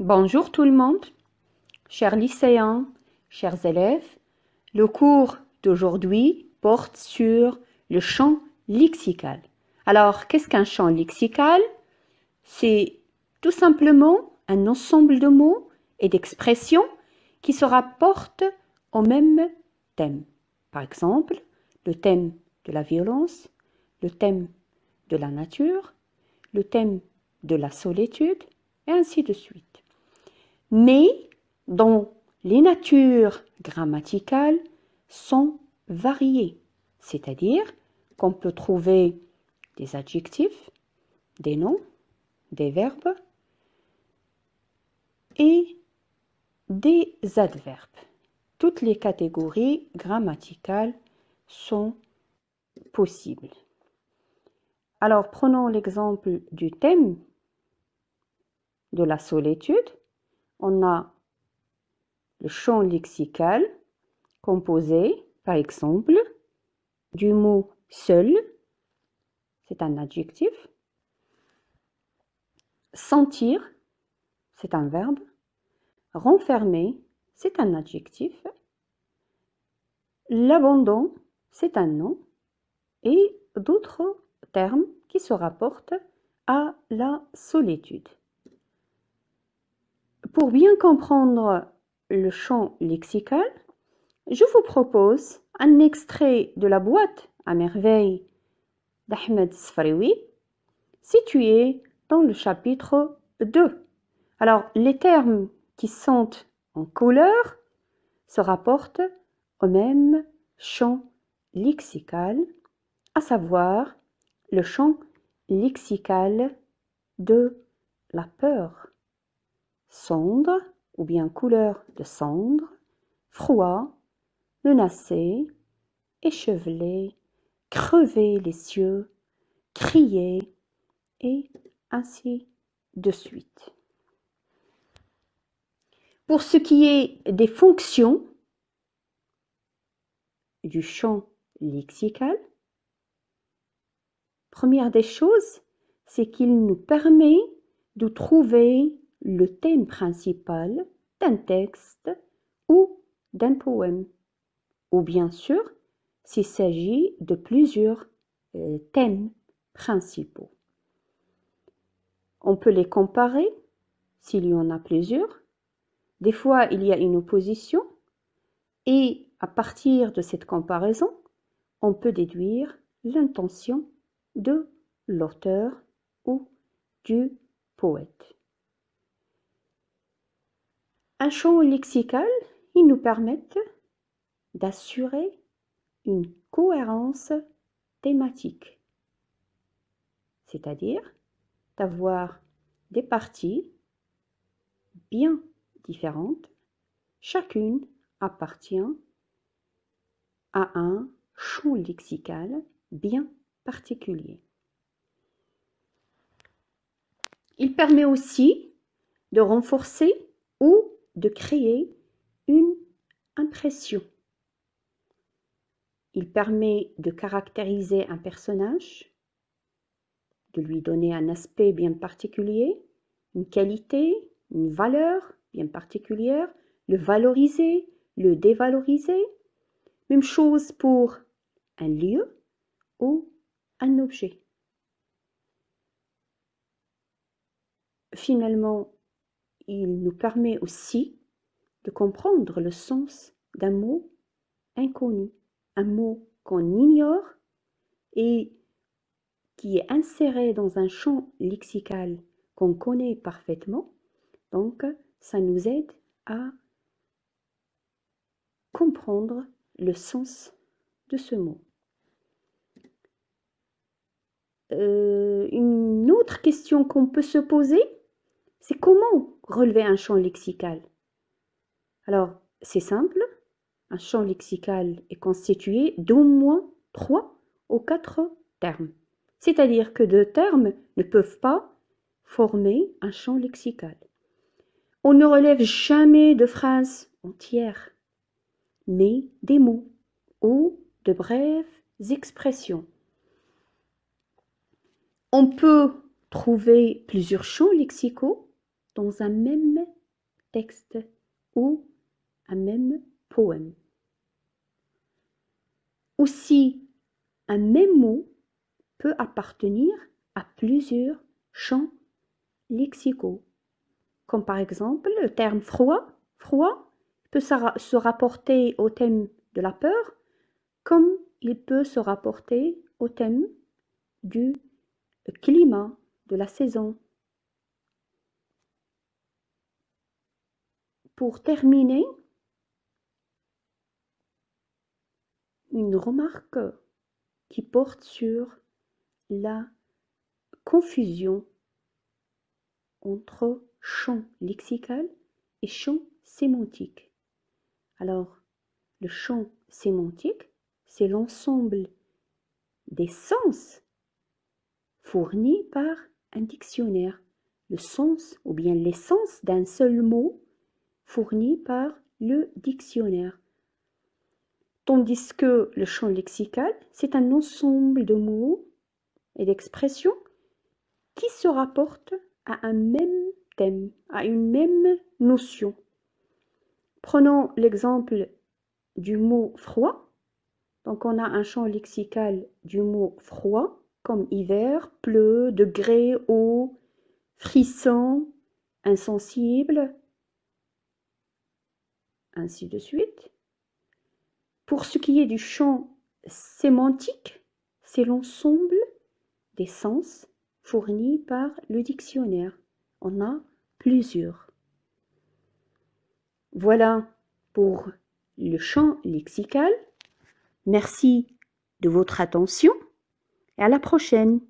Bonjour tout le monde, chers lycéens, chers élèves. Le cours d'aujourd'hui porte sur le champ lexical. Alors, qu'est-ce qu'un champ lexical? C'est tout simplement un ensemble de mots et d'expressions qui se rapportent au même thème. Par exemple, le thème de la violence, le thème de la nature, le thème de la solitude, et ainsi de suite. Mais dont les natures grammaticales sont variées, c'est-à-dire qu'on peut trouver des adjectifs, des noms, des verbes et des adverbes. Toutes les catégories grammaticales sont possibles. Alors prenons l'exemple du thème de la solitude. On a le champ lexical composé, par exemple, du mot seul, c'est un adjectif. Sentir, c'est un verbe. Renfermer, c'est un adjectif. L'abandon, c'est un nom. Et d'autres termes qui se rapportent à la solitude. Pour bien comprendre le champ lexical, je vous propose un extrait de la boîte à merveilles d'Ahmed Sfraoui, situé dans le chapitre 2. Alors, les termes qui sont en couleur se rapportent au même champ lexical, à savoir le champ lexical de la peur. Cendre, ou bien couleur de cendre, froid, menacé, échevelé, crever les cieux, crier, et ainsi de suite. Pour ce qui est des fonctions du champ lexical, première des choses, c'est qu'il nous permet de trouver le thème principal d'un texte ou d'un poème. Ou bien sûr, s'il s'agit de plusieurs thèmes principaux. On peut les comparer s'il y en a plusieurs. Des fois, il y a une opposition et à partir de cette comparaison, on peut déduire l'intention de l'auteur ou du poète. Un champ lexical, il nous permet d'assurer une cohérence thématique, c'est-à-dire d'avoir des parties bien différentes, chacune appartient à un champ lexical bien particulier. Il permet aussi de renforcer ou de créer une impression. Il permet de caractériser un personnage, de lui donner un aspect bien particulier, une qualité, une valeur bien particulière, le valoriser, le dévaloriser. Même chose pour un lieu ou un objet. Finalement, il nous permet aussi de comprendre le sens d'un mot inconnu, un mot qu'on ignore et qui est inséré dans un champ lexical qu'on connaît parfaitement. Donc, ça nous aide à comprendre le sens de ce mot. Une autre question qu'on peut se poser, c'est comment relever un champ lexical? Alors, c'est simple, un champ lexical est constitué d'au moins 3 ou 4 termes. C'est-à-dire que 2 termes ne peuvent pas former un champ lexical. On ne relève jamais de phrases entières, mais des mots ou de brèves expressions. On peut trouver plusieurs champs lexicaux dans un même texte ou un même poème. Aussi, un même mot peut appartenir à plusieurs champs lexicaux, comme par exemple le terme froid. Froid peut se rapporter au thème de la peur, comme il peut se rapporter au thème du climat, de la saison. Pour terminer, une remarque qui porte sur la confusion entre champ lexical et champ sémantique. Alors, le champ sémantique, c'est l'ensemble des sens fournis par un dictionnaire. Le sens ou bien l'essence d'un seul mot fourni par le dictionnaire. Tandis que le champ lexical, c'est un ensemble de mots et d'expressions qui se rapportent à un même thème, à une même notion. Prenons l'exemple du mot froid. Donc on a un champ lexical du mot froid, comme hiver, pleut, degré, eau, frisson, insensible, ainsi de suite. Pour ce qui est du champ sémantique, c'est l'ensemble des sens fournis par le dictionnaire. On a plusieurs. Voilà pour le champ lexical. Merci de votre attention et à la prochaine.